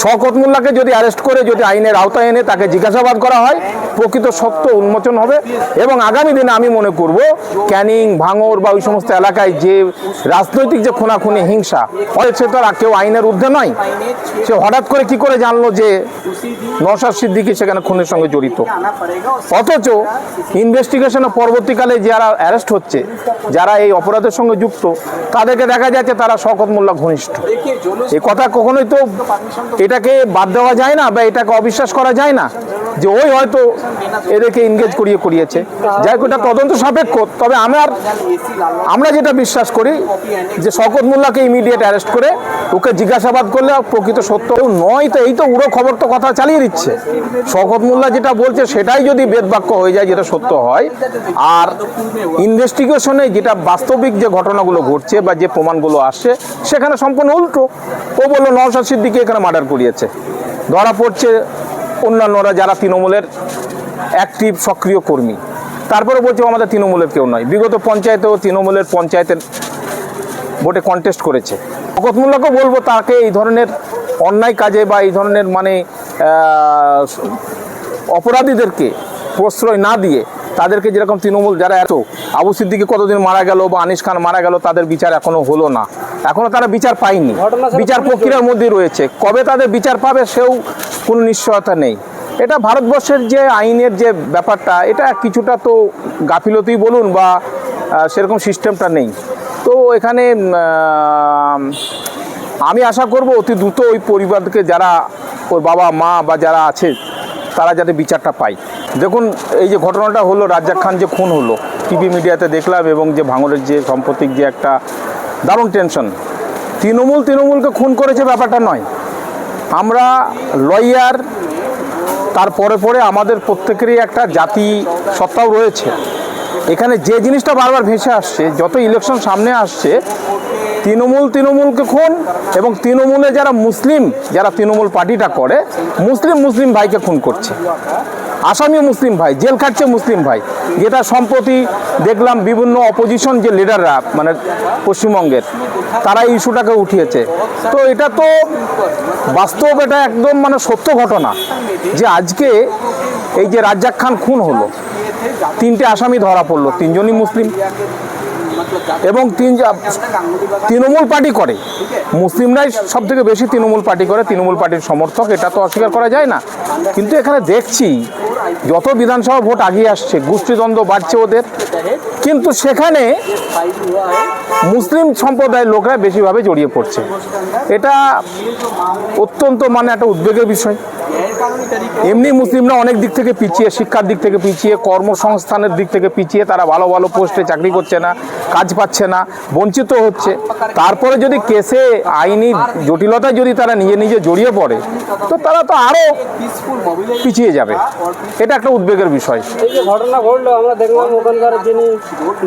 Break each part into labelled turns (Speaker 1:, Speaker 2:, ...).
Speaker 1: শওকত মোল্লাকে যদি অ্যারেস্ট করে যদি আইনের আওতায় এনে তাকে জিজ্ঞাসাবাদ করা হয়, প্রকৃত সত্য উন্মোচন হবে। এবং আগামী দিনে আমি মনে করব ক্যানিং, ভাঙড় বা ওই সমস্ত এলাকায় যে রাজনৈতিক যে খুনাখুনি হিংসা, সে তো আর কেউ আইনের ঊর্ধ্বে নয়। সে হঠাৎ করে কি করে জানলো যে নওশাদ সিদ্দিকী সেখানে খুনের সঙ্গে জড়িত? অথচ ইনভেস্টিগেশনে পরবর্তীকালে যারা অ্যারেস্ট হচ্ছে, যারা এই অপরাধের সঙ্গে যুক্ত, তাদেরকে দেখা যাচ্ছে তারা শওকত মোল্লা ঘনিষ্ঠ। এই কথা কখনোই তো এটাকে বাদ দেওয়া যায় না বা এটাকে অবিশ্বাস করা যায় না যে ওই হয়তো এদেরকে এনগেজ করিয়েছে। যাই হোক, এটা তদন্ত সাপেক্ষ। তবে আমরা যেটা বিশ্বাস করি যে শওকত মোল্লাকে ইমিডিয়েট অ্যারেস্ট করে ওকে জিজ্ঞাসাবাদ করলে প্রকৃত সত্য নয় তো এই তো উড়ো খবর তো কথা চালিয়ে দিচ্ছে। শওকত মোল্লা যেটা বলছে সেটাই যদি বেদবাক্য হয়ে যায়, যেটা সত্য হয়, আর ইনভেস্টিগেশনে যেটা বাস্তবিক যে ঘটনাগুলো ঘটছে বা যে প্রমাণগুলো আসছে সেখানে সম্পূর্ণ উল্টো। ও বললো নওশাদ সিদ্দিকী এখানে মার্ডার করিয়েছে, ধরা পড়ছে অন্যান্যরা যারা তৃণমূলের অ্যাক্টিভ সক্রিয় কর্মী, তারপরে বলছে আমাদের তৃণমূলের কেউ নয়। বিগত পঞ্চায়েতেও তৃণমূলের পঞ্চায়েতের ভোটে কন্টেস্ট করেছে। শওকত মোল্লাকেও বলবো তাকে এই ধরনের অন্যায় কাজে বা এই ধরনের অপরাধীদেরকে প্রশ্রয় না দিয়ে তাদেরকে যেরকম তৃণমূল যারা এত আবু সিদ্দিকী কতদিন মারা গেল বা আনিস খান মারা গেল, তাদের বিচার এখনো হলো না, এখনো তারা বিচার পায়নি, বিচার প্রক্রিয়ার মধ্যে রয়েছে। কবে তাদের বিচার পাবে সেও কোনো নিশ্চয়তা নেই। এটা ভারতবর্ষের যে আইনের যে ব্যাপারটা, এটা কিছুটা তো গাফিলতি বলুন বা সেরকম সিস্টেমটা নেই। তো এখানে আমি আশা করব অতি দ্রুত ওই পরিবারকে, যারা ওর বাবা মা বা যারা আছে, তারা যাতে বিচারটা পায়। দেখুন, এই যে ঘটনাটা হলো, রাজ্জাক খান যে খুন হলো, টিভি মিডিয়াতে দেখলাম, এবং যে ভাঙড়ের যে সাম্প্রতিক যে একটা দারুণ টেনশন, তৃণমূলকে খুন করেছে ব্যাপারটা নয়। আমরা লয়ার, তারপরে পরে আমাদের প্রত্যেকেরই একটা জাতি সত্তাও রয়েছে। এখানে যে জিনিসটা বারবার ভেসে আসছে, যত ইলেকশন সামনে আসছে, তৃণমূলকে খুন, এবং তৃণমূলে যারা মুসলিম, যারা তৃণমূল পার্টিটা করে, মুসলিম ভাইকে খুন করছে। আসামি মুসলিম ভাই, জেল খাটছে মুসলিম ভাই, যেটা সম্প্রতি দেখলাম বিভিন্ন অপোজিশন যে লিডাররা পশ্চিমবঙ্গের, তারা এই ইস্যুটাকে উঠিয়েছে। তো এটা তো বাস্তব, এটা একদম সত্য ঘটনা যে আজকে এই যে রাজ্জাক খান খুন হলো, 3টে আসামি ধরা পড়লো, 3জনই মুসলিম, এবং তৃণমূল পার্টি করে। মুসলিমরাই সব থেকে বেশি তৃণমূল পার্টি করে, তৃণমূল পার্টির সমর্থক, এটা তো অস্বীকার করা যায় না। কিন্তু এখানে দেখছি যত বিধানসভা ভোট আগিয়ে আসছে, গোষ্ঠীদ্বন্দ্ব বাড়ছে ওদের, কিন্তু সেখানে মুসলিম সম্প্রদায়ের লোকরা বেশিভাবে জড়িয়ে পড়ছে। এটা অত্যন্ত একটা উদ্বেগের বিষয়। এমনি মুসলিমরা অনেক দিক থেকে পিছিয়ে, শিক্ষার দিক থেকে পিছিয়ে, কর্মসংস্থানের দিক থেকে পিছিয়ে, তারা ভালো ভালো পোস্টে চাকরি করছে না, কাজ পাচ্ছে না, বঞ্চিত হচ্ছে। তারপরে যদি কেসে আইনি জটিলতায় যদি তারা নিজে জড়িয়ে পড়ে, তো তারা তো আরও পিছিয়ে যাবে। এটা একটা উদ্বেগের বিষয়।
Speaker 2: এই যে ঘটনা ঘটলো, আমরা দেখলাম ওখানকার যিনি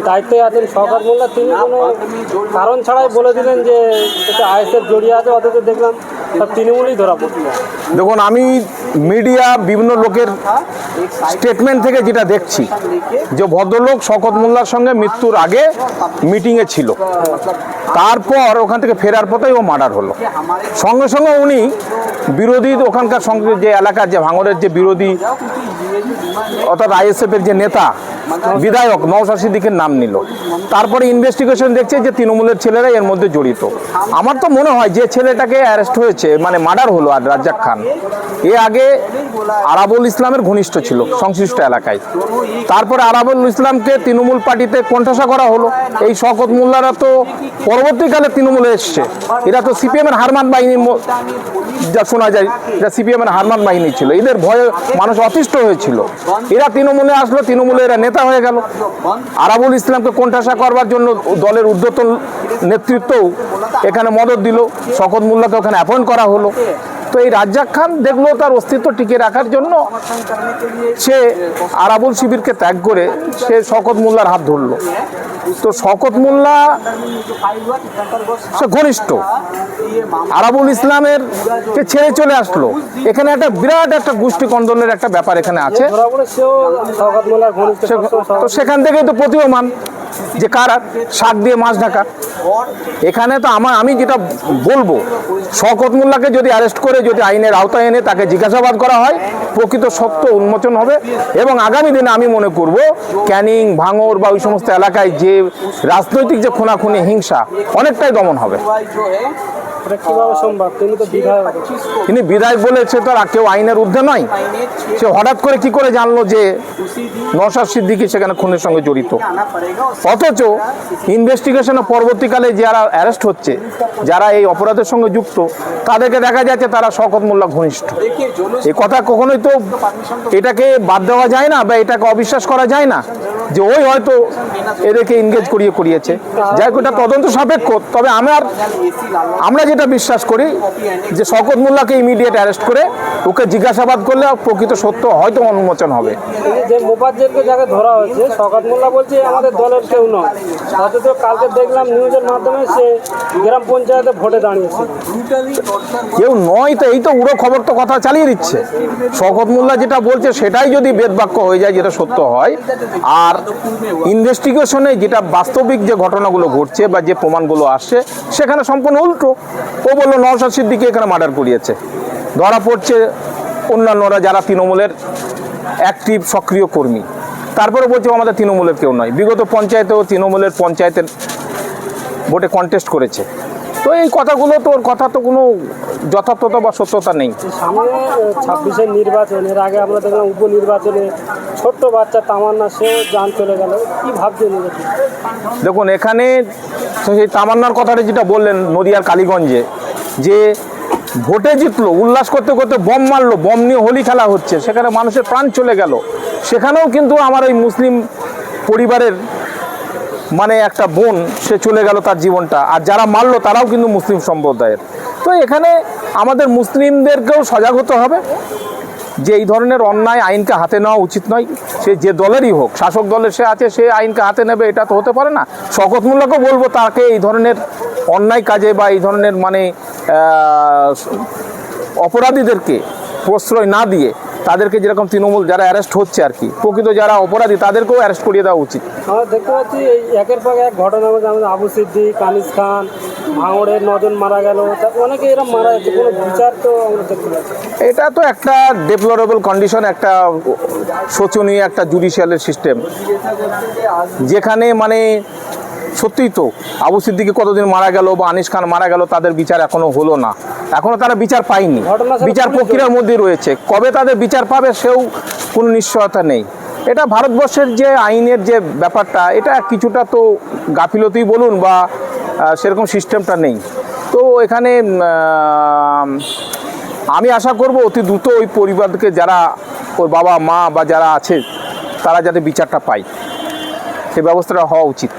Speaker 2: দায়িত্বে আছেন শওকত মোল্লা, তিনি কোনো কারণ ছাড়াই বলে দিলেন যে এটা আইএসএফ জড়িয়ে আছে, অথচ দেখলাম সব তৃণমূলই ধরা পড়ল।
Speaker 1: দেখুন, আমি মিডিয়া বিভিন্ন লোকের স্টেটমেন্ট থেকে যেটা দেখছি, যে ভদ্রলোক শওকত মোল্লার সঙ্গে মৃত্যুর আগে মিটিংয়ে ছিল, তারপর ওখান থেকে ফেরার পথেই ও মার্ডার হলো। সঙ্গে সঙ্গে উনি বিরোধী, ওখানকার সঙ্গে যে এলাকার যে ভাঙড়ের যে বিরোধী, অর্থাৎ আইএসএফের যে নেতা বিধায়ক নওশাদ সিদ্দিকীর নাম নিল। তারপরে ইনভেস্টিগেশন দেখছে যে তৃণমূলের ছেলেরা এর মধ্যে জড়িত। আমার তো মনে হয় যে ছেলেটাকে অ্যারেস্ট হয়েছে, মার্ডার হলো, আর রাজ্জাক খান এ আগে আরাবুল ইসলামের ঘনিষ্ঠ ছিল সংশ্লিষ্ট এলাকায়। তারপরে আরাবুল ইসলামকে তৃণমূল পার্টিতে কোণঠাসা করা হলো। এই শওকত মোল্লারা তো পরবর্তীকালে তৃণমূলে এসছে, এরা তো সিপিএমের হারমান বাহিনীর, যা শোনা যায়, যা সিপিএমের হারমান বাহিনী ছিল, এদের ভয়ে মানুষ অতিষ্ঠ হয়েছিল। এরা তৃণমূলে আসলো, তৃণমূলে এরা নেতা হয়ে গেল। আরাবুল ইসলামকে কোণঠাসা করবার জন্য দলের ঊর্ধ্বতন নেতৃত্বও এখানে মদত দিল, শওকত মোল্লাকে ওখানে অ্যাপয়েন্ট করা হলো। তো এই রাজ্জাক খান দেখলো তার অস্তিত্ব টিকে রাখার জন্য সে আরাবুল শিবিরকে ত্যাগ করে সে শওকত মোল্লার হাত ধরল। তো শওকত মোল্লা সে ঘনিষ্ঠ, আরাবুল ইসলামের কে ছেড়ে চলে আসলো। এখানে একটা বিরাট একটা গোষ্ঠী কন্দলের একটা ব্যাপার এখানে আছে। তো সেখান থেকেই তো প্রতীয়মান যে কার শাক দিয়ে মাছ ঢাকা। এখানে তো আমি যেটা বলবো, শওকত মোল্লাকে যদি অ্যারেস্ট করে যদি আইনের আওতায় এনে তাকে জিজ্ঞাসাবাদ করা হয়, প্রকৃত সত্য উন্মোচন হবে এবং আগামী দিনে আমি মনে করব ক্যানিং, ভাঙড় বা ওই সমস্ত এলাকায় যে রাজনৈতিক যে খুনাখুনি, হিংসা অনেকটাই দমন হবে।
Speaker 2: এটা কিভাবে সম্ভব? তিনি তো বিধায়ক।
Speaker 1: তিনি বিধায়ক বলেছে তো আর কেউ আইনের ঊর্ধ্বে নয়। সে হঠাৎ করে কি করে জানলো যে নওশাদ সিদ্দিকী সেখানে খুনের সঙ্গে জড়িত? অথচ ইনভেস্টিগেশনে পরবর্তীকালে যারা অ্যারেস্ট হচ্ছে, যারা এই অপরাধের সঙ্গে যুক্ত, তাদেরকে দেখা যাচ্ছে তারা শওকত মোল্লা ঘনিষ্ঠ। এই কথা কখনোই তো এটাকে বাদ দেওয়া যায় না বা এটাকে অবিশ্বাস করা যায় না যে ওই হয়তো এদেরকে এনগেজ করিয়েছে। যাই হোক, এটা তদন্ত সাপেক্ষ। তবে আমরা যেটা বিশ্বাস করি যে শওকত মোল্লাকে ইমিডিয়েট অ্যারেস্ট করে ওকে জিজ্ঞাসাবাদ করলে প্রকৃত সত্য হয়তো উন্মোচন হবে।
Speaker 2: যে মোফাজ্জেলকে যাকে ধরা হয়েছে, শওকত মোল্লা বলছে আমাদের দলের কেউ নয়, অথচ কালকে দেখলাম নিউজের মাধ্যমে সে গ্রাম পঞ্চায়েতে ভোটে দাঁড়িয়েছে।
Speaker 1: কেউ নয় তো, এই তো উড়ো খবর তো কথা চালিয়ে দিচ্ছে। শওকত মোল্লা যেটা বলছে সেটাই যদি বেদবাক্য হয়ে যায়, যেটা সত্য হয়, আর ইনভেস্টিগেশনে যেটা বাস্তবিক যে ঘটনাগুলো ঘটছে বা যে প্রমাণগুলো আসছে সেখানে সম্পূর্ণ উল্টো। ও বললো নওশাদ সিদ্দিকী এখানে মার্ডার করিয়েছে, ধরা পড়ছে অন্যান্যরা যারা তৃণমূলের অ্যাক্টিভ সক্রিয় কর্মী, তারপরে বলছে আমাদের তৃণমূলের কেউ নয়। বিগত পঞ্চায়েতেও তৃণমূলের পঞ্চায়েতের ভোটে কন্টেস্ট করেছে। তো এই কথাগুলো তো, ওর কথা তো কোনো যথার্থতা বা সত্যতা নেই।
Speaker 2: সামনে 26-এর নির্বাচন, এর আগে আমরা দেখলাম উপনির্বাচনে ছোট্ট বাচ্চা তামান্না সেও জান চলে গেল। কি ভাবছেন?
Speaker 1: দেখুন, এখানে সেই তামান্নার কথাটা যেটা বললেন নদিয়ার কালীগঞ্জে, যে ভোটে জিতলো, উল্লাস করতে করতে বম মারলো, বম নিয়ে হোলি খেলা হচ্ছে, সেখানে মানুষের প্রাণ চলে গেল। সেখানেও কিন্তু আমার ওই মুসলিম পরিবারের মানে একটা বোন, সে চলে গেল তার জীবনটা, আর যারা মারলো তারাও কিন্তু মুসলিম সম্প্রদায়ের। তো এখানে আমাদের মুসলিমদেরকেও সজাগ হতে হবে যে এই ধরনের অন্যায় আইনকে হাতে নেওয়া উচিত নয়। সে যে দলেরই হোক, শাসক দলের সে আছে, সে আইনকে হাতে নেবে, এটা তো হতে পারে না। শওকত মোল্লাকেও বলবো তাকে এই ধরনের অন্যায় কাজে বা এই ধরনের মানে অপরাধীদেরকে প্রশ্রয় না দিয়ে তাদেরকে, যেরকম তৃণমূল যারা অ্যারেস্ট হচ্ছে আর কি, প্রকৃত যারা অপরাধী তাদেরকেও অ্যারেস্ট করিয়ে দেওয়া উচিত।
Speaker 2: আমরা দেখতে পাচ্ছি এই একের পর এক ঘটনা মধ্যে আমাদের আবু সিদ্দিক, কানিজ খান, ভাঙড়ের 9 জন মারা গেল, অনেকে এরকম মারা যাচ্ছে, কোনো বিচার তো আমরা দেখতে পাচ্ছি।
Speaker 1: এটা তো একটা ডেপ্লোরেবল কন্ডিশন, একটা শোচনীয় একটা জুডিশিয়ালের সিস্টেম, যেখানে মানে সত্যিই তো আবু সিদ্দিকী কতদিন মারা গেল বা আনিস খান মারা গেল, তাদের বিচার এখনো হলো না, এখনো তারা বিচার পায়নি, বিচার প্রক্রিয়ার মধ্যে রয়েছে। কবে তাদের বিচার পাবে সেও কোনো নিশ্চয়তা নেই। এটা ভারতবর্ষের যে আইনের যে ব্যাপারটা, এটা কিছুটা তো গাফিলতি বলুন বা সেরকম সিস্টেমটা নেই। তো এখানে আমি আশা করব অতি দ্রুত ওই পরিবারকে, যারা ওর বাবা মা বা যারা আছে, তারা যাতে বিচারটা পায়, সে ব্যবস্থাটা হওয়া উচিত।